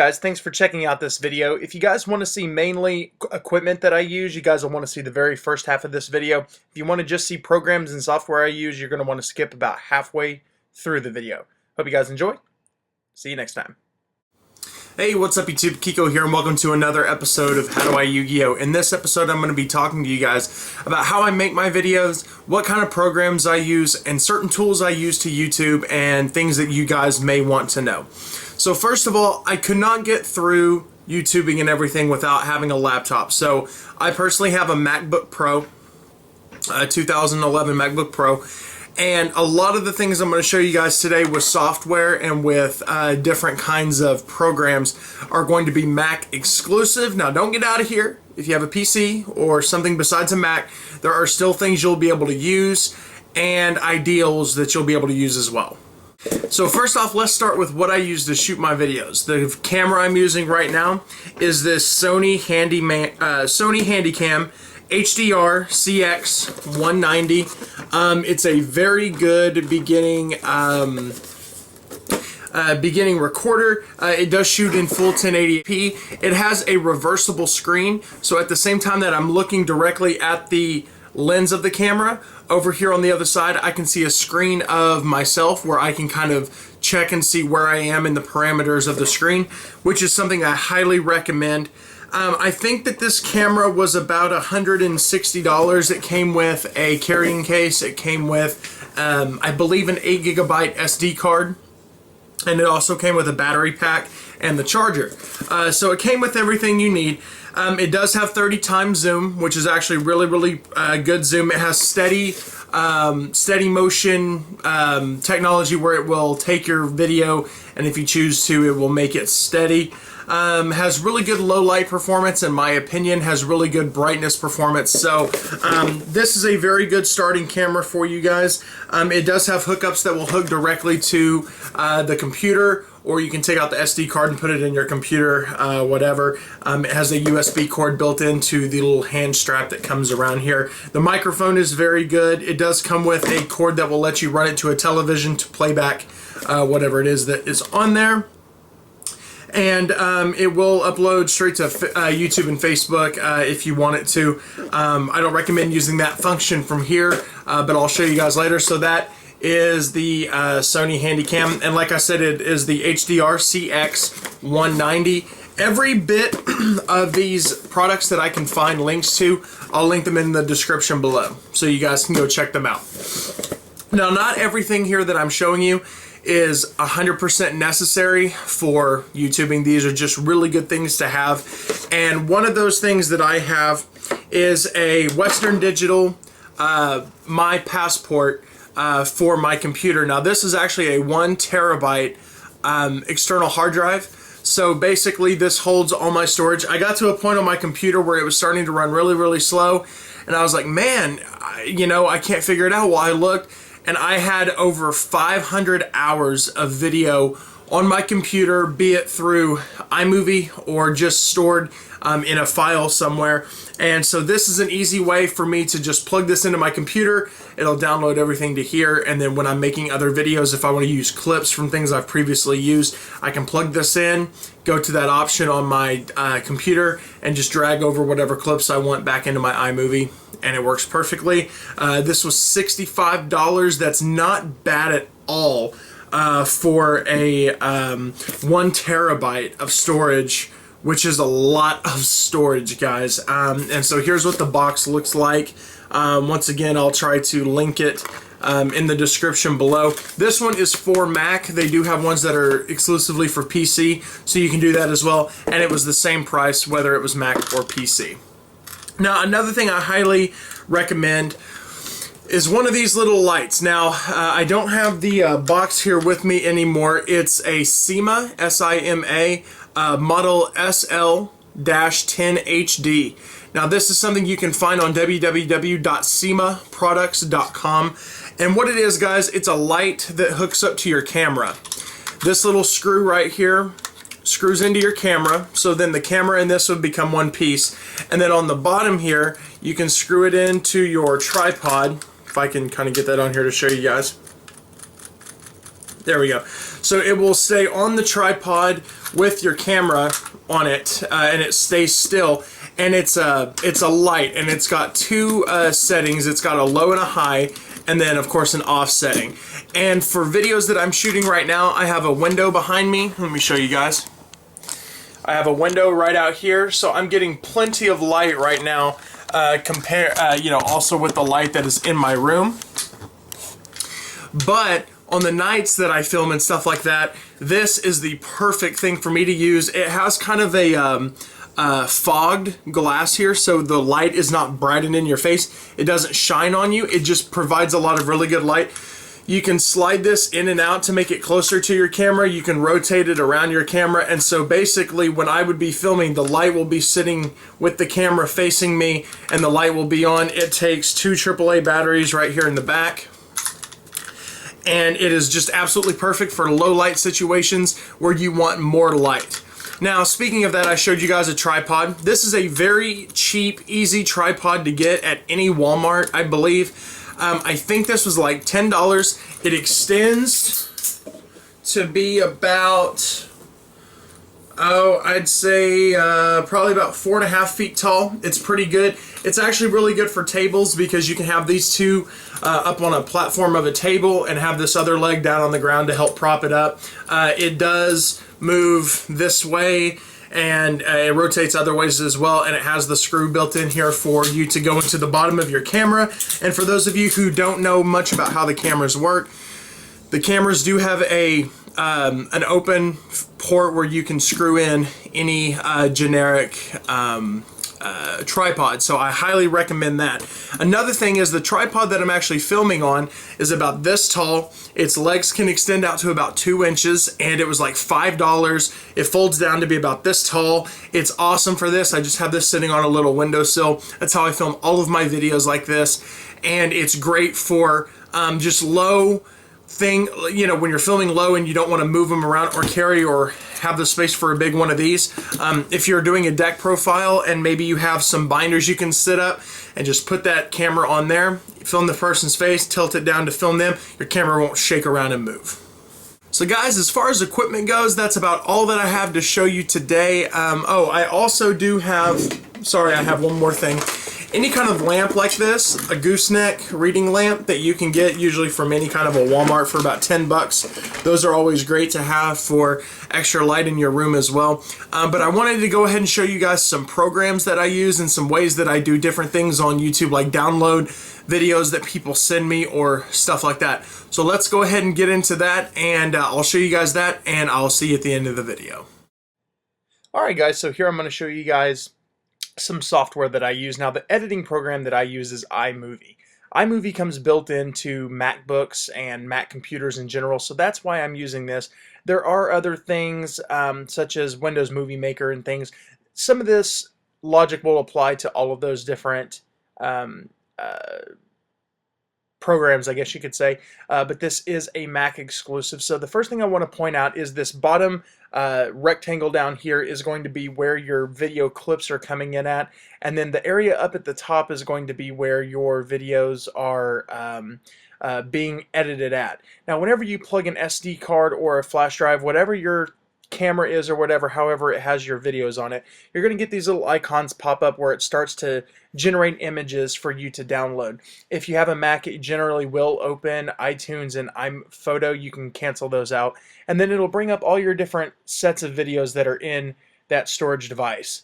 guys, thanks for checking out this video. If you guys want to see mainly equipment that I use, you guys will want to see the very first half of this video. If you want to just see programs and software I use, you're going to want to skip about halfway through the video. Hope you guys enjoy. See you next time. Hey, what's up YouTube? Kiko here and welcome to another episode of How Do I Yu-Gi-Oh! In this episode I'm going to be talking to you guys about how I make my videos, what kind of programs I use, and certain tools I use to YouTube and things that you guys may want to know. So first of all, I could not get through YouTubing and everything without having a laptop. So I personally have a MacBook Pro, a 2011 MacBook Pro. And a lot of the things I'm going to show you guys today with software and with different kinds of programs are going to be Mac exclusive. Now don't get out of here. If you have a PC or something besides a Mac, there are still things you'll be able to use and ideals that you'll be able to use as well. So first off, let's start with what I use to shoot my videos. The camera I'm using right now is this Sony Handycam HDR CX 190. It's a very good beginning recorder. It does shoot in full 1080p. It has a reversible screen, so at the same time that I'm looking directly at the lens of the camera, over here on the other side I can see a screen of myself where I can kind of check and see where I am in the parameters of the screen, which is something I highly recommend. I think that this camera was about $160. It came with a carrying case. It came with, I believe, an 8GB SD card. And it also came with a battery pack and the charger. So it came with everything you need. It does have 30 times zoom, which is actually really good zoom. It has steady motion technology where it will take your video, and if you choose to, it will make it steady. Has really good low light performance, in my opinion, has really good brightness performance. So this is a very good starting camera for you guys. It does have hookups that will hook directly to the computer, or you can take out the SD card and put it in your computer, whatever. It has a USB cord built into the little hand strap that comes around here. The microphone is very good. It does come with a cord that will let you run it to a television to play back whatever it is that is on there. And it will upload straight to YouTube and Facebook if you want it to. I don't recommend using that function from here, but I'll show you guys later. So that is the Sony Handycam, and like I said, it is the HDR CX 190. Every bit of these products that I can find links to, I'll link them in the description below, so you guys can go check them out. Now, not everything here that I'm showing you is 100% necessary for YouTubing. These are just really good things to have. And one of those things that I have is a Western Digital My Passport for my computer. Now this is actually a 1 terabyte external hard drive. So basically this holds all my storage. I got to a point on my computer where it was starting to run really slow, and I was like, man, I can't figure it out. Well, I looked, and I had over 500 hours of video on my computer, be it through iMovie or just stored in a file somewhere. And so this is an easy way for me to just plug this into my computer. It'll download everything to here, and then when I'm making other videos, if I want to use clips from things I've previously used, I can plug this in, go to that option on my computer, and just drag over whatever clips I want back into my iMovie, and it works perfectly. This was $65. That's not bad at all for a 1 terabyte of storage, which is a lot of storage, guys. And so here's what the box looks like. Once again, I'll try to link it in the description below. This one is for Mac. They do have ones that are exclusively for PC, so you can do that as well. And it was the same price whether it was Mac or PC. Now, another thing I highly recommend is one of these little lights. Now, I don't have the box here with me anymore. It's a SIMA, S-I-M-A, model SL-10HD. Now, this is something you can find on www.simaproducts.com. And what it is, guys, it's a light that hooks up to your camera. This little screw right here screws into your camera, so then the camera and this would become one piece. And then on the bottom here, you can screw it into your tripod. If I can kind of get that on here to show you guys. There we go. So it will stay on the tripod with your camera on it, and it stays still. And it's a light, and it's got two settings. It's got a low and a high, and then of course an off setting. And for videos that I'm shooting right now, I have a window behind me. Let me show you guys. I have a window right out here, so I'm getting plenty of light right now. Also with the light that is in my room. But on the nights that I film and stuff like that, this is the perfect thing for me to use. It has kind of a fogged glass here, so the light is not brightened in your face. It doesn't shine on you. It just provides a lot of really good light. You can slide this in and out to make it closer to your camera. You can rotate it around your camera, and so basically when I would be filming, the light will be sitting with the camera facing me and the light will be on. It takes two AAA batteries right here in the back, and it is just absolutely perfect for low light situations where you want more light. Now, speaking of that, I showed you guys a tripod. This is a very cheap, easy tripod to get at any Walmart, I believe. I think this was like $10. It extends to be about, I'd say probably about 4.5 feet tall. It's pretty good. It's actually really good for tables because you can have these two up on a platform of a table and have this other leg down on the ground to help prop it up. It does move this way, and it rotates other ways as well, and it has the screw built in here for you to go into the bottom of your camera. And for those of you who don't know much about how the cameras work, the cameras do have an open port where you can screw in any generic tripod, so I highly recommend that. Another thing is the tripod that I'm actually filming on is about this tall. Its legs can extend out to about 2 inches, and it was like $5. It folds down to be about this tall. It's awesome for this. I just have this sitting on a little windowsill. That's how I film all of my videos like this, and it's great for just low thing, you know, when you're filming low and you don't want to move them around or carry or have the space for a big one of these. If you're doing a deck profile and maybe you have some binders you can sit up and just put that camera on there, film the person's face, tilt it down to film them, your camera won't shake around and move. So guys, as far as equipment goes, that's about all that I have to show you today. I also do have, sorry, I have one more thing. Any kind of lamp like this, a gooseneck reading lamp that you can get usually from any kind of a Walmart for about 10 bucks. Those are always great to have for extra light in your room as well. But I wanted to go ahead and show you guys some programs that I use and some ways that I do different things on YouTube, like download videos that people send me or stuff like that. So let's go ahead and get into that, and I'll show you guys that, and I'll see you at the end of the video. Alright guys, so here I'm going to show you guys some software that I use. Now, the editing program that I use is iMovie. iMovie comes built into MacBooks and Mac computers in general, so that's why I'm using this. There are other things such as Windows Movie Maker and things. Some of this logic will apply to all of those different programs, I guess you could say, but this is a Mac exclusive. So the first thing I want to point out is this bottom rectangle down here is going to be where your video clips are coming in at, and then the area up at the top is going to be where your videos are being edited at. Now, whenever you plug an SD card or a flash drive, whatever your camera is or whatever, however it has your videos on it, you're going to get these little icons pop up where it starts to generate images for you to download. If you have a Mac, it generally will open iTunes and iPhoto. You can cancel those out, and then it'll bring up all your different sets of videos that are in that storage device.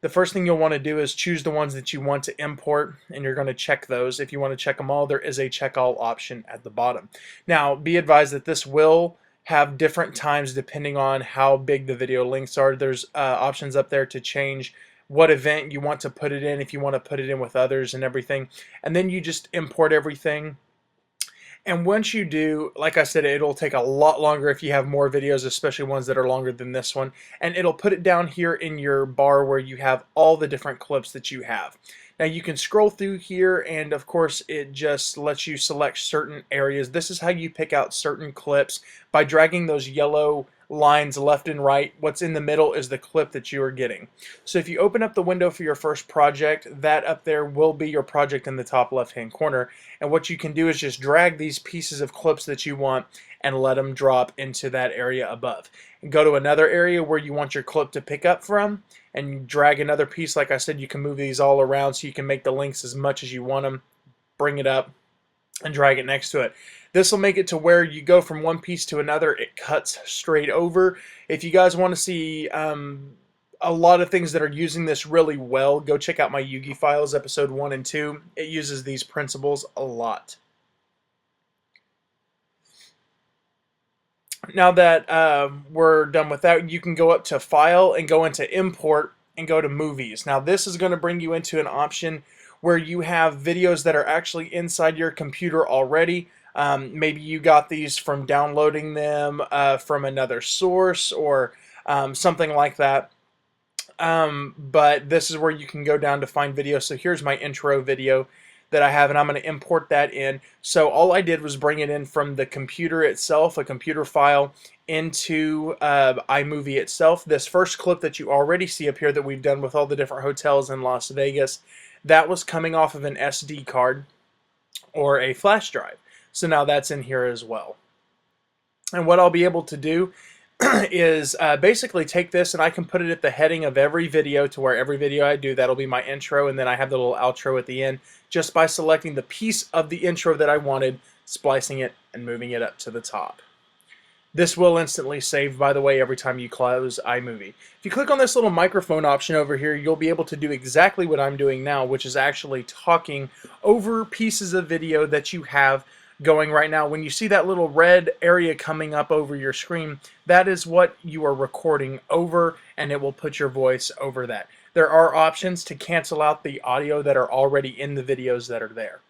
The first thing you'll want to do is choose the ones that you want to import, and you're going to check those. If you want to check them all, there is a check all option at the bottom. Now, be advised that this will have different times depending on how big the video links are. There's options up there to change what event you want to put it in, if you want to put it in with others and everything. And then you just import everything. And once you do, like I said, it'll take a lot longer if you have more videos, especially ones that are longer than this one. And it'll put it down here in your bar where you have all the different clips that you have. Now you can scroll through here, and of course it just lets you select certain areas. This is how you pick out certain clips by dragging those yellow lines left and right. What's in the middle is the clip that you are getting. So if you open up the window for your first project, that up there will be your project in the top left hand corner, and what you can do is just drag these pieces of clips that you want and let them drop into that area above. And go to another area where you want your clip to pick up from, and drag another piece. Like I said, you can move these all around so you can make the links as much as you want them. Bring it up and drag it next to it. This will make it to where you go from one piece to another, it cuts straight over. If you guys want to see a lot of things that are using this really well, go check out my Yugi files episode 1 and 2. It uses these principles a lot. Now that we're done with that, you can go up to File and go into Import and go to Movies. Now this is going to bring you into an option where you have videos that are actually inside your computer already. Maybe you got these from downloading them from another source or something like that. But this is where you can go down to find videos. So here's my intro video that I have, and I'm going to import that in. So all I did was bring it in from the computer itself, a computer file, into iMovie itself. This first clip that you already see up here that we've done with all the different hotels in Las Vegas, that was coming off of an SD card or a flash drive. So now that's in here as well. And what I'll be able to do is basically take this and I can put it at the heading of every video, to where every video I do, that'll be my intro, and then I have the little outro at the end, just by selecting the piece of the intro that I wanted, splicing it, and moving it up to the top. This will instantly save, by the way, every time you close iMovie. If you click on this little microphone option over here, you'll be able to do exactly what I'm doing now, which is actually talking over pieces of video that you have going right now. When you see that little red area coming up over your screen, that is what you are recording over, and it will put your voice over that. There are options to cancel out the audio that are already in the videos that are there.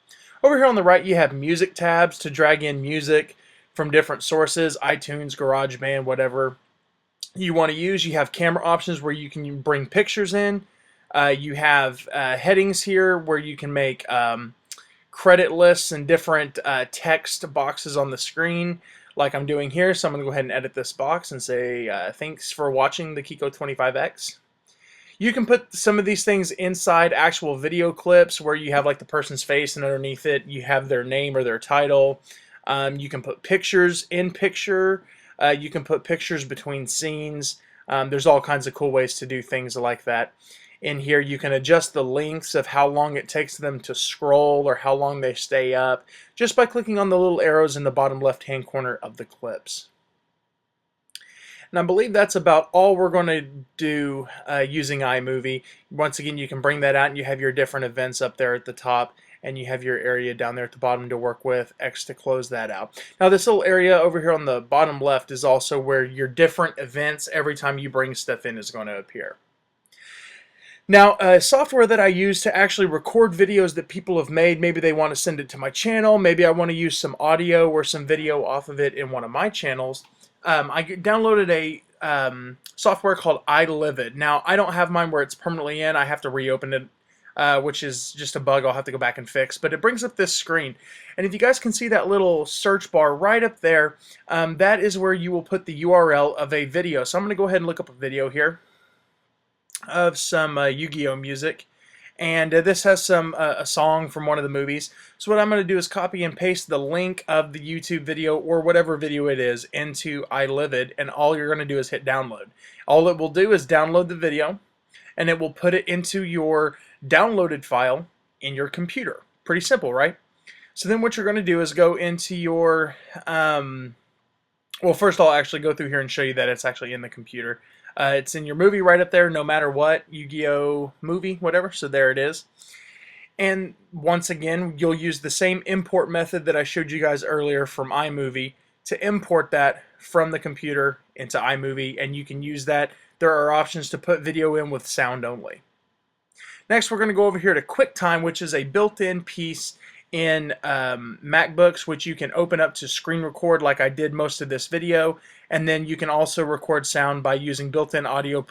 Over here on the right, you have music tabs to drag in music from different sources, iTunes, GarageBand, whatever you want to use. You have camera options where you can bring pictures in. You have headings here where you can make credit lists and different text boxes on the screen, like I'm doing here. So I'm going to go ahead and edit this box and say thanks for watching the Kiko 25X. You can put some of these things inside actual video clips where you have like the person's face, and underneath it you have their name or their title. You can put pictures in picture. You can put pictures between scenes. There's all kinds of cool ways to do things like that. In here you can adjust the lengths of how long it takes them to scroll or how long they stay up, just by clicking on the little arrows in the bottom left hand corner of the clips. And I believe that's about all we're going to do using iMovie. Once again, you can bring that out and you have your different events up there at the top, and you have your area down there at the bottom to work with, X to close that out. Now this little area over here on the bottom left is also where your different events, every time you bring stuff in, is going to appear. Now, software that I use to actually record videos that people have made, maybe they want to send it to my channel, maybe I want to use some audio or some video off of it in one of my channels. I downloaded a software called iLivid. Now, I don't have mine where it's permanently in. I have to reopen it, which is just a bug I'll have to go back and fix. But it brings up this screen. And if you guys can see that little search bar right up there, that is where you will put the URL of a video. So I'm going to go ahead and look up a video here of some Yu-Gi-Oh music, and this has some a song from one of the movies. So what I'm going to do is copy and paste the link of the YouTube video or whatever video it is into iLivid, and all you're going to do is hit download. All it will do is download the video, and it will put it into your downloaded file in your computer. Pretty simple, right? So then what you're going to do is go into your well, first I'll actually go through here and show you that it's actually in the computer. It's in your movie right up there, no matter what, Yu-Gi-Oh movie, whatever, so there it is. And once again, you'll use the same import method that I showed you guys earlier from iMovie to import that from the computer into iMovie, and you can use that. There are options to put video in with sound only. Next, we're going to go over here to QuickTime, which is a built-in piece in MacBooks, which you can open up to screen record like I did most of this video, and then you can also record sound by using built-in audio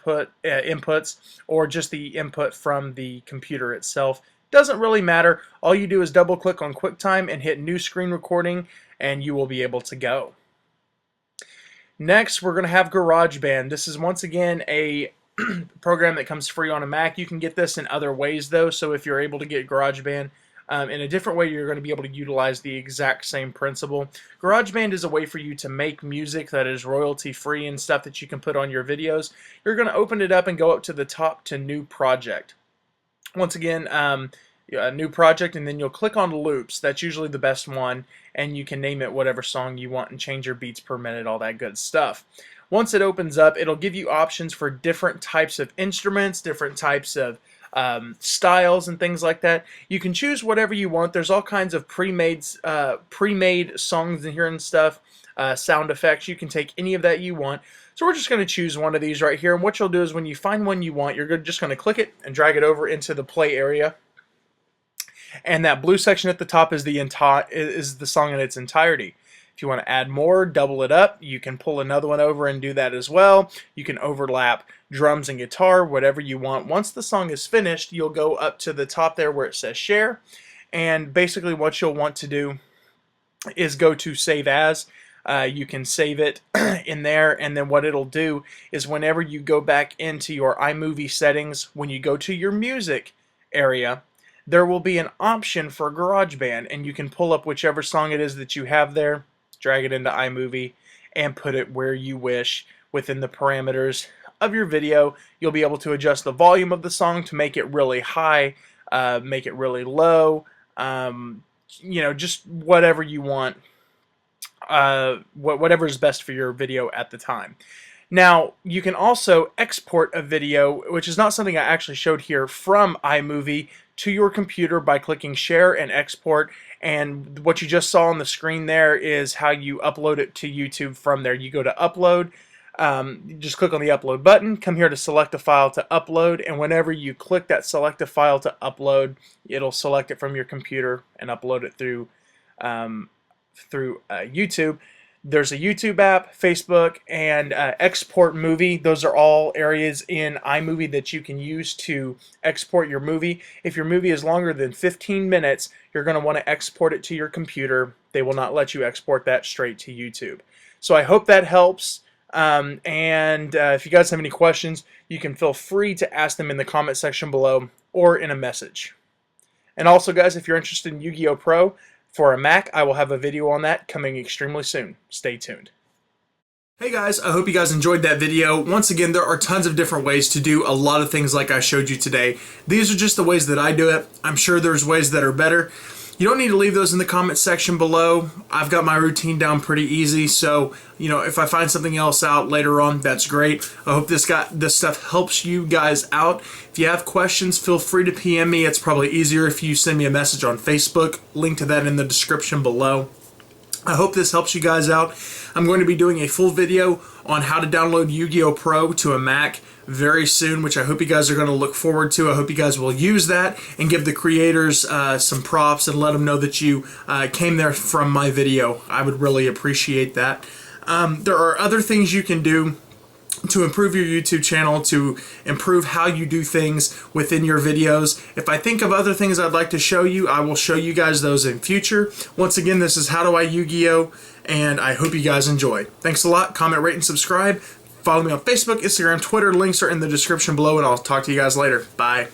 inputs or just the input from the computer itself. Doesn't really matter. All you do is double click on QuickTime and hit new screen recording, and you will be able to go. Next, we're going to have GarageBand. This is once again a program that comes free on a Mac. You can get this in other ways though, so if you're able to get GarageBand In a different way, you're going to be able to utilize the exact same principle. GarageBand is a way for you to make music that is royalty-free and stuff that you can put on your videos. You're going to open it up and go up to the top to New Project. Once again, a new project, and then you'll click on loops. That's usually the best one, and you can name it whatever song you want and change your beats per minute, all that good stuff. Once it opens up, it'll give you options for different types of instruments, different types of styles and things like that. You can choose whatever you want. There's all kinds of pre-made songs in here and stuff, sound effects. You can take any of that you want. So we're just going to choose one of these right here, and what you'll do is when you find one you want, you're just going to click it and drag it over into the play area. And that blue section at the top is the song in its entirety. If you want to add more, double it up, you can pull another one over and do that as well. You can overlap drums and guitar, whatever you want. Once the song is finished, you'll go up to the top there where it says share. And basically what you'll want to do is go to save as. You can save it in there, and then what it'll do is whenever you go back into your iMovie settings, when you go to your music area, there will be an option for GarageBand, and you can pull up whichever song it is that you have there, drag it into iMovie, and put it where you wish within the parameters of your video. You'll be able to adjust the volume of the song to make it really high, make it really low, you know, just whatever you want, whatever is best for your video at the time. Now, you can also export a video, which is not something I actually showed here, from iMovie to your computer by clicking share and export. And what you just saw on the screen there is how you upload it to YouTube from there. You go to upload, you just click on the upload button, come here to select a file to upload, and whenever you click that select a file to upload, it'll select it from your computer and upload it through YouTube. There's a YouTube app, Facebook, and export movie. Those are all areas in iMovie that you can use to export your movie. If your movie is longer than 15 minutes, you're going to want to export it to your computer. They will not let you export that straight to YouTube. So I hope that helps. If you guys have any questions, you can feel free to ask them in the comment section below or in a message. And also, guys, if you're interested in Yu-Gi-Oh! Pro, for a Mac, I will have a video on that coming extremely soon. Stay tuned. Hey guys, I hope you guys enjoyed that video. Once again, there are tons of different ways to do a lot of things like I showed you today. These are just the ways that I do it. I'm sure there's ways that are better. You don't need to leave those in the comment section below. I've got my routine down pretty easy, so you know, if I find something else out later on, that's great. I hope this stuff helps you guys out. If you have questions, feel free to PM me. It's probably easier if you send me a message on Facebook. Link to that in the description below. I hope this helps you guys out. I'm going to be doing a full video on how to download Yu-Gi-Oh! Pro to a Mac very soon, which I hope you guys are going to look forward to. I hope you guys will use that and give the creators some props and let them know that you came there from my video. I would really appreciate that. There are other things you can do to improve your YouTube channel, to improve how you do things within your videos. If I think of other things I'd like to show you, I will show you guys those in future. Once again, this is How Do I Yu-Gi-Oh! And I hope you guys enjoy. Thanks a lot. Comment, rate, and subscribe. Follow me on Facebook, Instagram, Twitter. Links are in the description below, and I'll talk to you guys later. Bye.